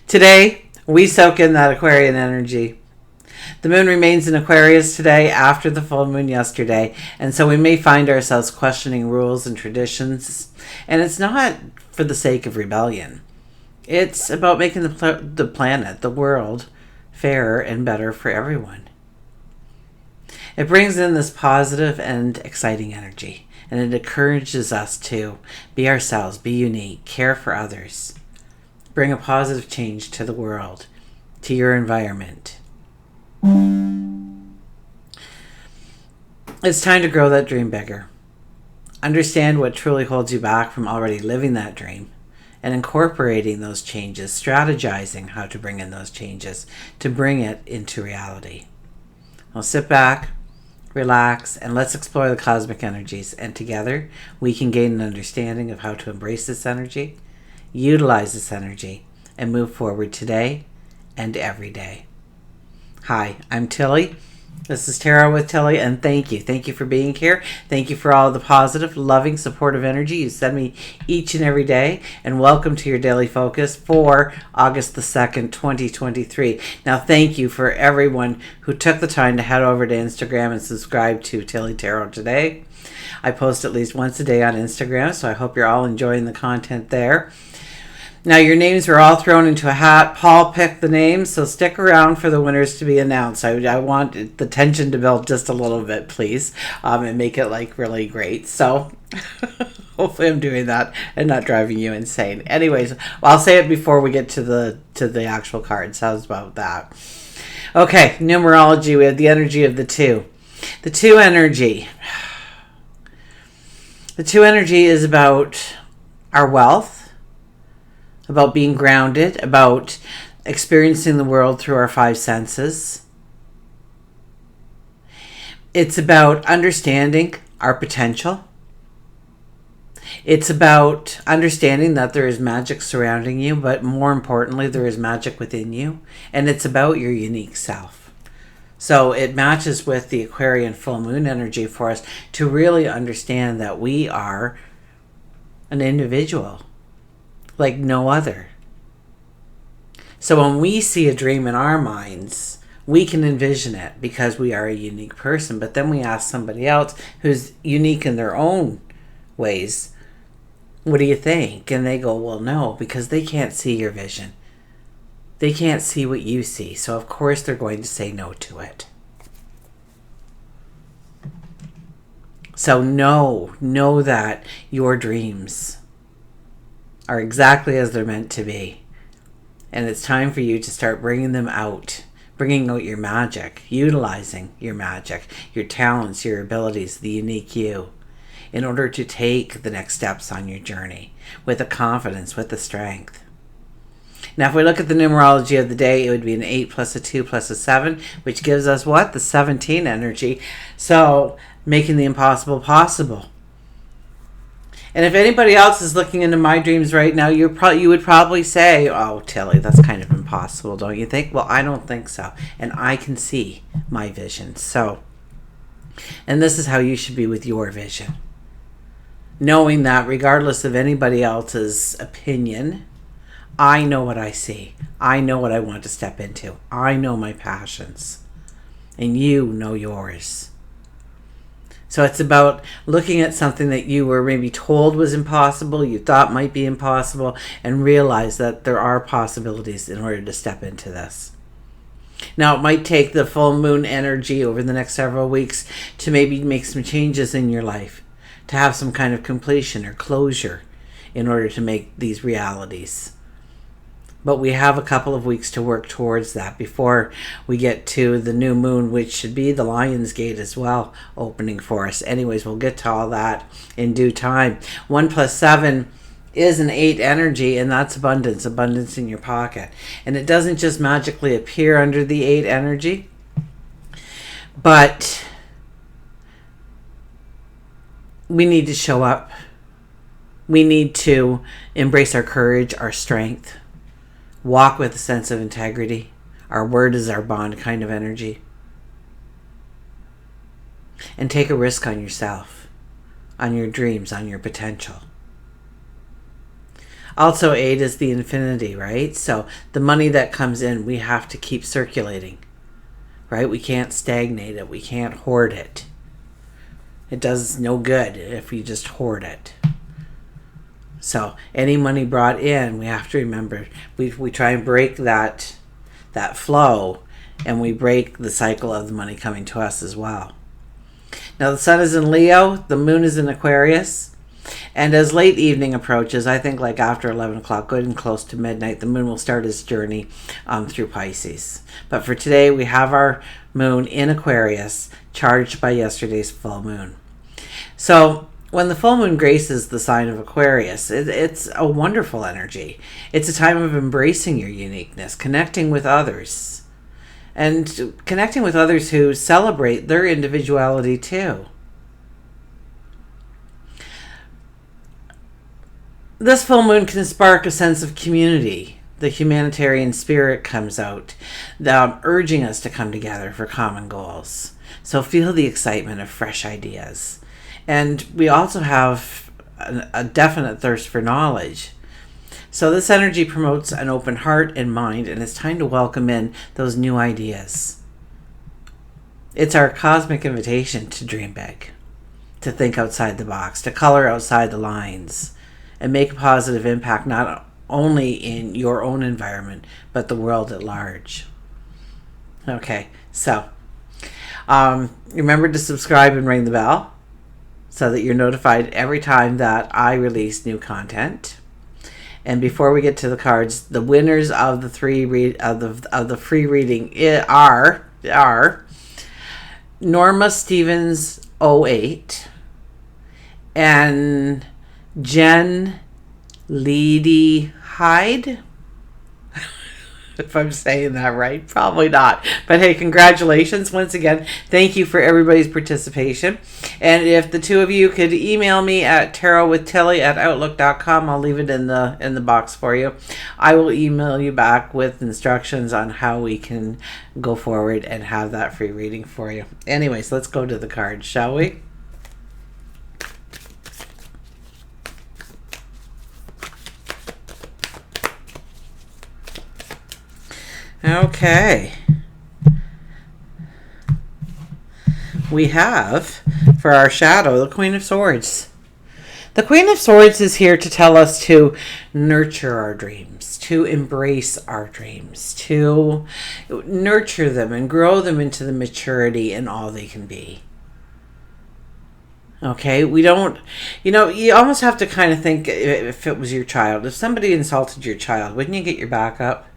Today, we soak in that Aquarian energy. The moon remains in Aquarius today after the full moon yesterday, and so we may find ourselves questioning rules and traditions. And it's not for the sake of rebellion. It's about making the planet, the world, fairer and better for everyone. It brings in this positive and exciting energy, and it encourages us to be ourselves, be unique, care for others, bring a positive change to the world, to your environment. It's time to grow that dream bigger. Understand what truly holds you back from already living that dream and incorporating those changes, strategizing how to bring in those changes to bring it into reality. Now sit back, relax, and let's explore the cosmic energies. And together, we can gain an understanding of how to embrace this energy, utilize this energy, and move forward today and every day. Hi, I'm Tilly. This is Tarot with Tilly, and thank you. Thank you for being here. Thank you for all the positive, loving, supportive energy you send me each and every day. And welcome to your daily focus for August the 2nd, 2023. Now, thank you for everyone who took the time to head over to Instagram and subscribe to Tilly Tarot today. I post at least once a day on Instagram, so I hope you're all enjoying the content there. Now, your names were all thrown into a hat. Paul picked the names, so stick around for the winners to be announced. I want the tension to build just a little bit, please, and make it like really great. So hopefully I'm doing that and not driving you insane. Anyways, I'll say it before we get to the actual cards. How's about that? Okay, numerology. We have the energy of the two. The two energy. The two energy is about our wealth, about being grounded, about experiencing the world through our five senses. It's about understanding our potential. It's about understanding that there is magic surrounding you, but more importantly, there is magic within you. And it's about your unique self. So it matches with the Aquarian full moon energy for us to really understand that we are an individual like no other. So when we see a dream in our minds, we can envision it because we are a unique person. But then we ask somebody else who's unique in their own ways, what do you think? And they go, well, no, because they can't see your vision. They can't see what you see. So of course they're going to say no to it. So know that your dreams are exactly as they're meant to be. And it's time for you to start bringing them out, bringing out your magic, utilizing your magic, your talents, your abilities, the unique you, in order to take the next steps on your journey with the confidence, with the strength. Now, if we look at the numerology of the day, it would be an 8 plus a 2 plus a 7, which gives us what? The 17 energy. So, making the impossible possible. And if anybody else is looking into my dreams right now, you would probably say, oh, Tilly, that's kind of impossible, don't you think? Well, I don't think so. And I can see my vision. So, and this is how you should be with your vision. Knowing that regardless of anybody else's opinion, I know what I see. I know what I want to step into. I know my passions. And you know yours. So it's about looking at something that you were maybe told was impossible, you thought might be impossible, and realize that there are possibilities in order to step into this. Now, it might take the full moon energy over the next several weeks to maybe make some changes in your life, to have some kind of completion or closure in order to make these realities. But we have a couple of weeks to work towards that before we get to the new moon, which should be the Lion's Gate as well, opening for us. Anyways, we'll get to all that in due time. 1 plus 7 is an 8 energy, and that's abundance. Abundance in your pocket. And it doesn't just magically appear under the 8 energy, but we need to show up. We need to embrace our courage, our strength. Walk with a sense of integrity. Our word is our bond kind of energy. And take a risk on yourself, on your dreams, on your potential. Also, 8 is the infinity, right? So the money that comes in, we have to keep circulating, right? We can't stagnate it. We can't hoard it. It does no good if we just hoard it. So any money brought in, we have to remember, we try and break that flow, and we break the cycle of the money coming to us as well. Now the sun is in Leo, the moon is in Aquarius. And as late evening approaches, I think like after 11 o'clock, good and close to midnight, the moon will start its journey through Pisces. But for today, we have our moon in Aquarius, charged by yesterday's full moon. So when the full moon graces the sign of Aquarius, it's a wonderful energy. It's a time of embracing your uniqueness, connecting with others, and connecting with others who celebrate their individuality too. This full moon can spark a sense of community. The humanitarian spirit comes out, urging us to come together for common goals. So feel the excitement of fresh ideas. And we also have a definite thirst for knowledge. So this energy promotes an open heart and mind, and it's time to welcome in those new ideas. It's our cosmic invitation to dream big, to think outside the box, to color outside the lines, and make a positive impact not only in your own environment, but the world at large. Okay, so remember to subscribe and ring the bell so that you're notified every time that I release new content. And before we get to the cards, the winners of the free reading are Norma Stevens 08 and JENLEADYHYDE. If I'm saying that right, probably not. But hey, congratulations once again. Thank you for everybody's participation. And if the two of you could email me at tarotwithtilly@outlook.com, I'll leave it in the box for you. I will email you back with instructions on how we can go forward and have that free reading for you. Anyways, let's go to the cards, shall we? Okay. We have, for our shadow, the Queen of Swords. The Queen of Swords is here to tell us to nurture our dreams, to embrace our dreams, to nurture them and grow them into the maturity and all they can be. Okay, we don't, you almost have to kind of think if it was your child. If somebody insulted your child, wouldn't you get your back up?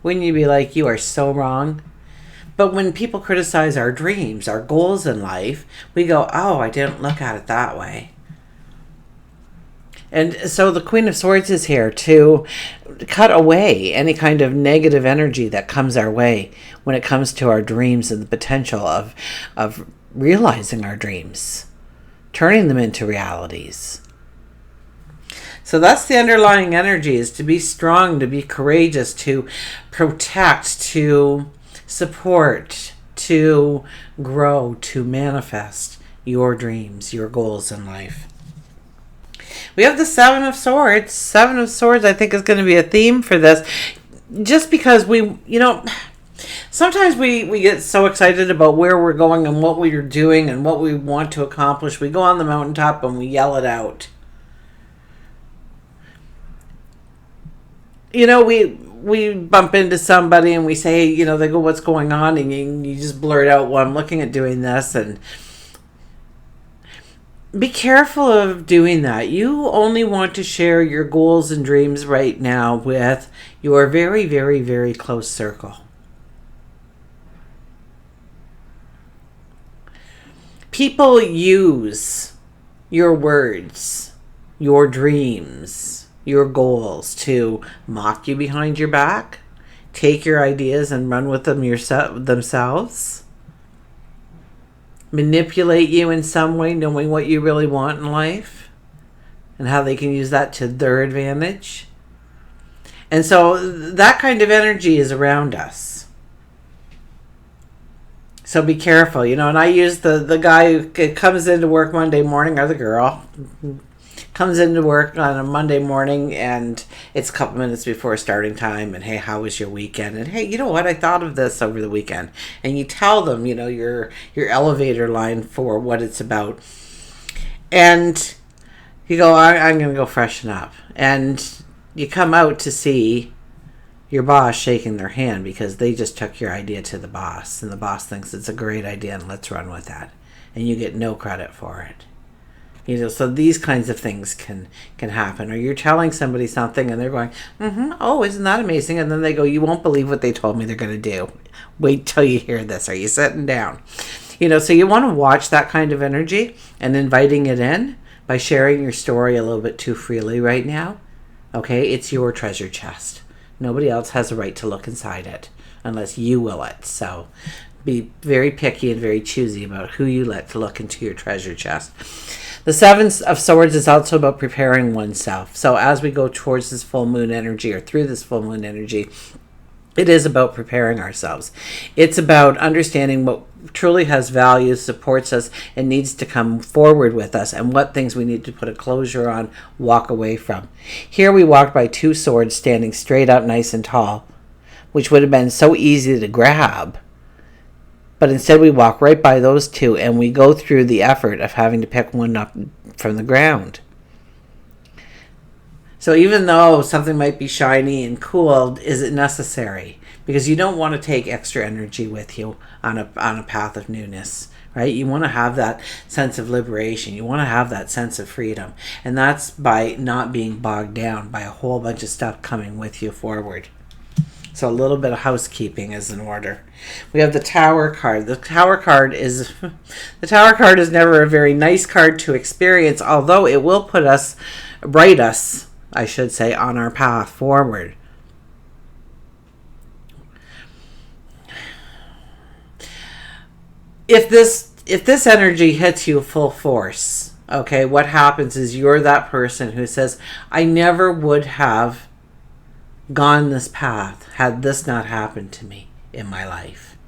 Wouldn't you be like, you are so wrong? But when people criticize our dreams, our goals in life, we go, oh, I didn't look at it that way. And so the Queen of Swords is here to cut away any kind of negative energy that comes our way when it comes to our dreams and the potential of realizing our dreams, turning them into realities. So that's the underlying energy, is to be strong, to be courageous, to protect, to support, to grow, to manifest your dreams, your goals in life. We have the Seven of Swords. Seven of Swords, I think, is going to be a theme for this. Just because sometimes we get so excited about where we're going and what we're doing and what we want to accomplish. We go on the mountaintop and we yell it out. We bump into somebody and we say, they go, what's going on? And you just blurt out, well, I'm looking at doing this. And be careful of doing that. You only want to share your goals and dreams right now with your very, very, very close circle. People use your words, your dreams, your goals to mock you behind your back, take your ideas and run with them themselves, manipulate you in some way, knowing what you really want in life and how they can use that to their advantage. And so that kind of energy is around us. So be careful, and I use the guy who comes into work Monday morning, or the girl, comes into work on a Monday morning and it's a couple minutes before starting time, and hey, how was your weekend? And hey, you know what? I thought of this over the weekend. And you tell them, your elevator line for what it's about. And you go, I'm going to go freshen up. And you come out to see your boss shaking their hand because they just took your idea to the boss, and the boss thinks it's a great idea and let's run with that, and you get no credit for it. So these kinds of things can happen. Or you're telling somebody something and they're going, oh, isn't that amazing? And then they go, you won't believe what they told me they're going to do. Wait till you hear this. Are you sitting down? So you want to watch that kind of energy and inviting it in by sharing your story a little bit too freely right now. Okay, it's your treasure chest. Nobody else has a right to look inside it unless you will it. So be very picky and very choosy about who you let to look into your treasure chest. The Seven of Swords is also about preparing oneself. So as we go towards this full moon energy, or through this full moon energy, it is about preparing ourselves. It's about understanding what truly has value, supports us, and needs to come forward with us, and what things we need to put a closure on, walk away from. Here we walked by two swords standing straight up, nice and tall, which would have been so easy to grab. But instead we walk right by those two, and we go through the effort of having to pick one up from the ground. So even though something might be shiny and cool, is it necessary? Because you don't want to take extra energy with you on a path of newness, right? You want to have that sense of liberation. You want to have that sense of freedom. And that's by not being bogged down by a whole bunch of stuff coming with you forward. So a little bit of housekeeping is in order. We have the Tower card. The Tower card is never a very nice card to experience, although it will bright us, I should say, on our path forward. If this energy hits you full force, okay, what happens is you're that person who says, I never would have gone this path had this not happened to me in my life.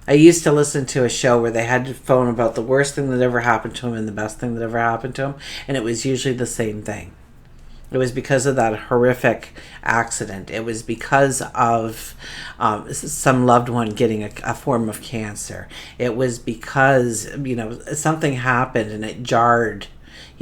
I used to listen to a show where they had to phone about the worst thing that ever happened to them and the best thing that ever happened to them, and it was usually the same thing. It was because of that horrific accident. It was because of some loved one getting a form of cancer. It was because, something happened and it jarred.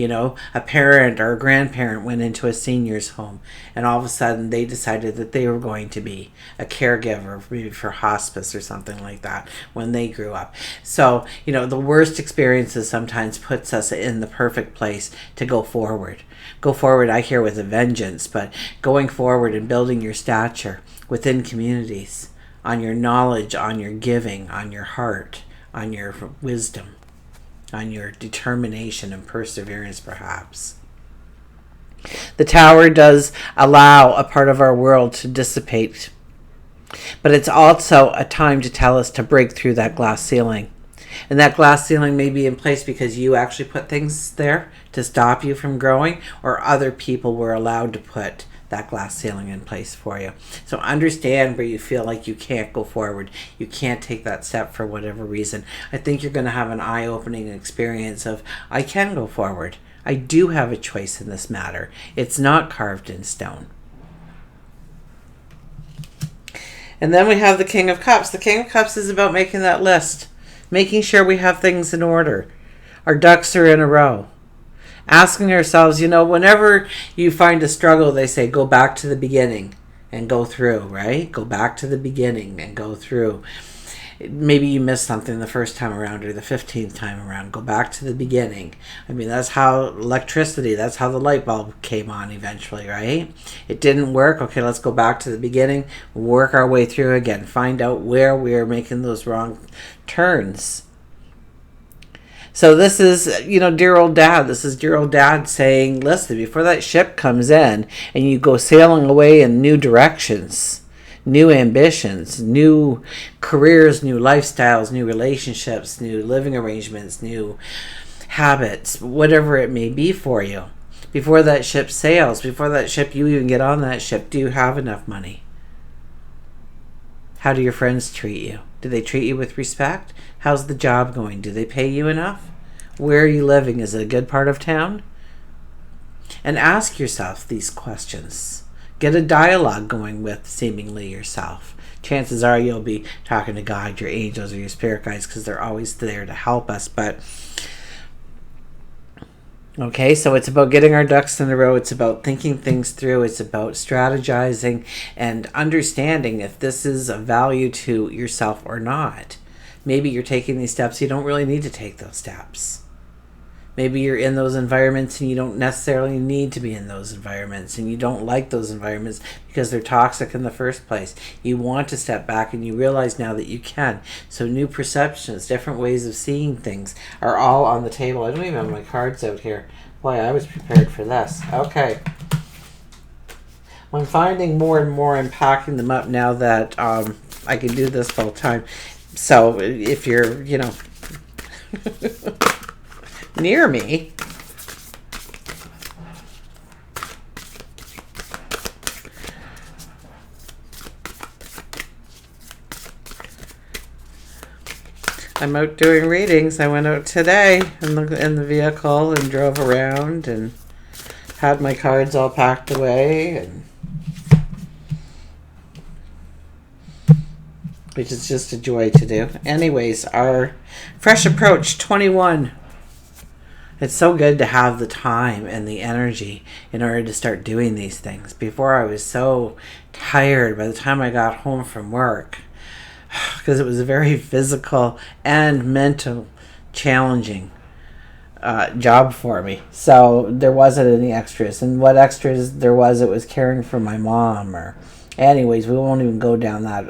A parent or a grandparent went into a senior's home, and all of a sudden they decided that they were going to be a caregiver, maybe for hospice or something like that, when they grew up. So, the worst experiences sometimes puts us in the perfect place to go forward. Go forward, I hear, with a vengeance, but going forward and building your stature within communities, on your knowledge, on your giving, on your heart, on your wisdom, on your determination and perseverance, perhaps. The Tower does allow a part of our world to dissipate, but it's also a time to tell us to break through that glass ceiling. And that glass ceiling may be in place because you actually put things there to stop you from growing, or other people were allowed to put that glass ceiling in place for you. So understand where you feel like you can't go forward. You can't take that step for whatever reason. I think you're going to have an eye-opening experience of, I can go forward. I do have a choice in this matter. It's not carved in stone. And then we have the King of Cups. The King of Cups is about making that list, making sure we have things in order. Our ducks are in a row. Asking ourselves, whenever you find a struggle, they say, go back to the beginning and go through, right? Go back to the beginning and go through. Maybe you missed something the first time around or the 15th time around. Go back to the beginning. I mean, that's how electricity, that's how the light bulb came on eventually, right? It didn't work. Okay, let's go back to the beginning, work our way through again, find out where we're making those wrong turns. So this is, dear old dad. This is dear old dad saying, listen, before that ship comes in and you go sailing away in new directions, new ambitions, new careers, new lifestyles, new relationships, new living arrangements, new habits, whatever it may be for you. Before that ship sails, before that ship, you even get on that ship, do you have enough money? How do your friends treat you? Do they treat you with respect? How's the job going? Do they pay you enough? Where are you living? Is it a good part of town? And ask yourself these questions. Get a dialogue going with seemingly yourself. Chances are you'll be talking to God, your angels, or your spirit guides, because they're always there to help us. But okay, so it's about getting our ducks in a row. It's about thinking things through. It's about strategizing and understanding if this is of value to yourself or not. Maybe you're taking these steps. You don't really need to take those steps. Maybe you're in those environments and you don't necessarily need to be in those environments, and you don't like those environments because they're toxic in the first place. You want to step back, and you realize now that you can. So new perceptions, different ways of seeing things are all on the table. I don't even have my cards out here. Boy, I was prepared for this. Okay. I'm finding more and more I'm packing them up now that I can do this full time. So if you're, near me, I'm out doing readings. I went out today in the vehicle and drove around and had my cards all packed away, and which is just a joy to do. Anyways, our fresh approach 21. It's so good to have the time and the energy in order to start doing these things. Before, I was so tired by the time I got home from work, because it was a very physical and mental challenging job for me. So there wasn't any extras. And what extras there was, it was caring for my mom. Or anyways, we won't even go down that.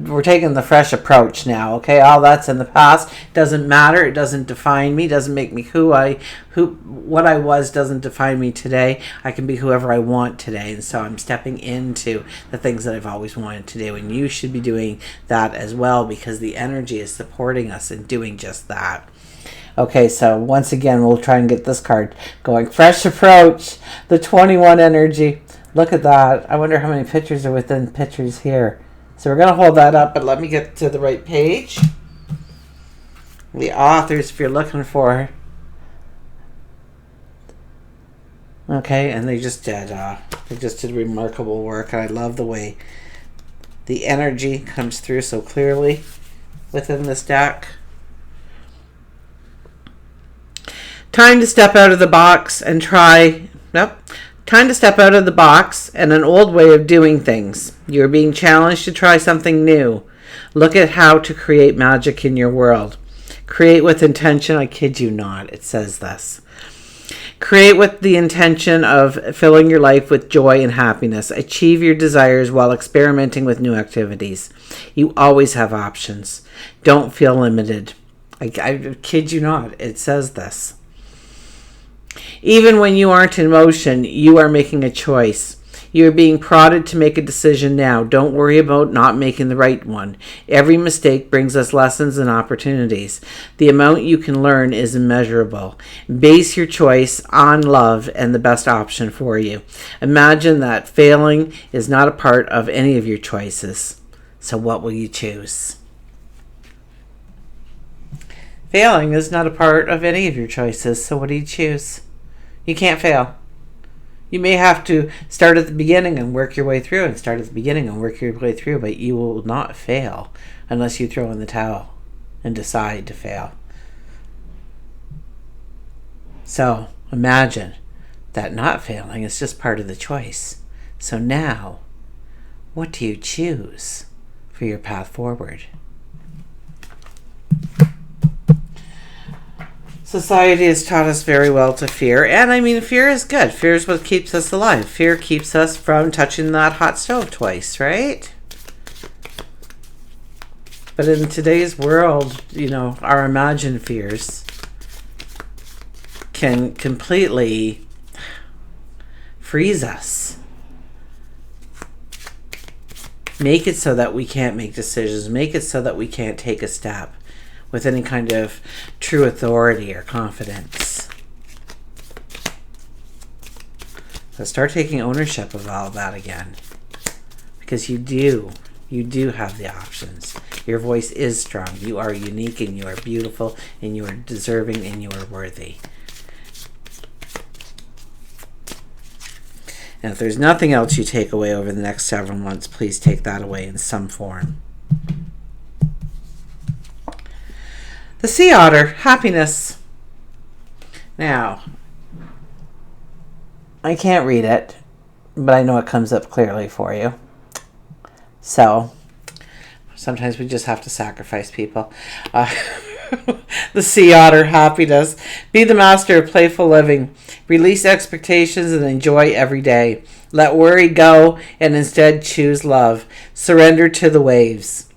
We're taking the fresh approach now. Okay, all that's in the past. Doesn't matter. It doesn't define me. Doesn't make me what I was doesn't define me today. I can be whoever I want today. And so I'm stepping into the things that I've always wanted to do. And you should be doing that as well, because the energy is supporting us in doing just that. Okay, so once again, we'll try and get this card going. Fresh approach, the 21 energy. Look at that. I wonder how many pictures are within pictures here. So we're going to hold that up, but let me get to the right page. The authors, if you're looking for. Okay, and they just did remarkable work. I love the way the energy comes through so clearly within this deck. Time to step out of the box and try. Time to step out of the box and an old way of doing things. You're being challenged to try something new. Look at how to create magic in your world. Create with intention. I kid you not. It says this. Create with the intention of filling your life with joy and happiness. Achieve your desires while experimenting with new activities. You always have options. Don't feel limited. I kid you not. It says this. Even when you aren't in motion, you are making a choice. You are being prodded to make a decision now. Don't worry about not making the right one. Every mistake brings us lessons and opportunities. The amount you can learn is immeasurable. Base your choice on love and the best option for you. Imagine that failing is not a part of any of your choices. So what will you choose? Failing is not a part of any of your choices, so what do you choose? You can't fail. You may have to start at the beginning and work your way through, and start at the beginning and work your way through, but you will not fail unless you throw in the towel and decide to fail. So imagine that not failing is just part of the choice. So now, what do you choose for your path forward? Society has taught us very well to fear, and I mean, fear is good. Fear is what keeps us alive. Fear keeps us from touching that hot stove twice, right? But in today's world, our imagined fears can completely freeze us. Make it so that we can't make decisions. Make it so that we can't take a step with any kind of true authority or confidence. So start taking ownership of all that again. Because you do have the options. Your voice is strong. You are unique and you are beautiful and you are deserving and you are worthy. And if there's nothing else you take away over the next several months, please take that away in some form. The sea otter, happiness. Now, I can't read it, but I know it comes up clearly for you. So, sometimes we just have to sacrifice people. The sea otter, happiness. Be the master of playful living. Release expectations and enjoy every day. Let worry go and instead choose love. Surrender to the waves.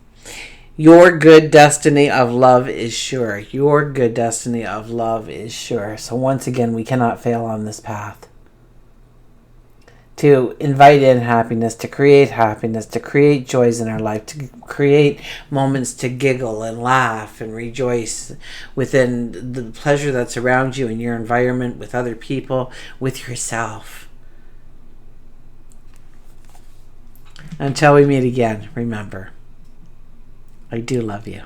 Your good destiny of love is sure. Your good destiny of love is sure. So once again, we cannot fail on this path. To invite in happiness, to create joys in our life, to create moments to giggle and laugh and rejoice within the pleasure that's around you in your environment, with other people, with yourself. Until we meet again, remember, I do love you.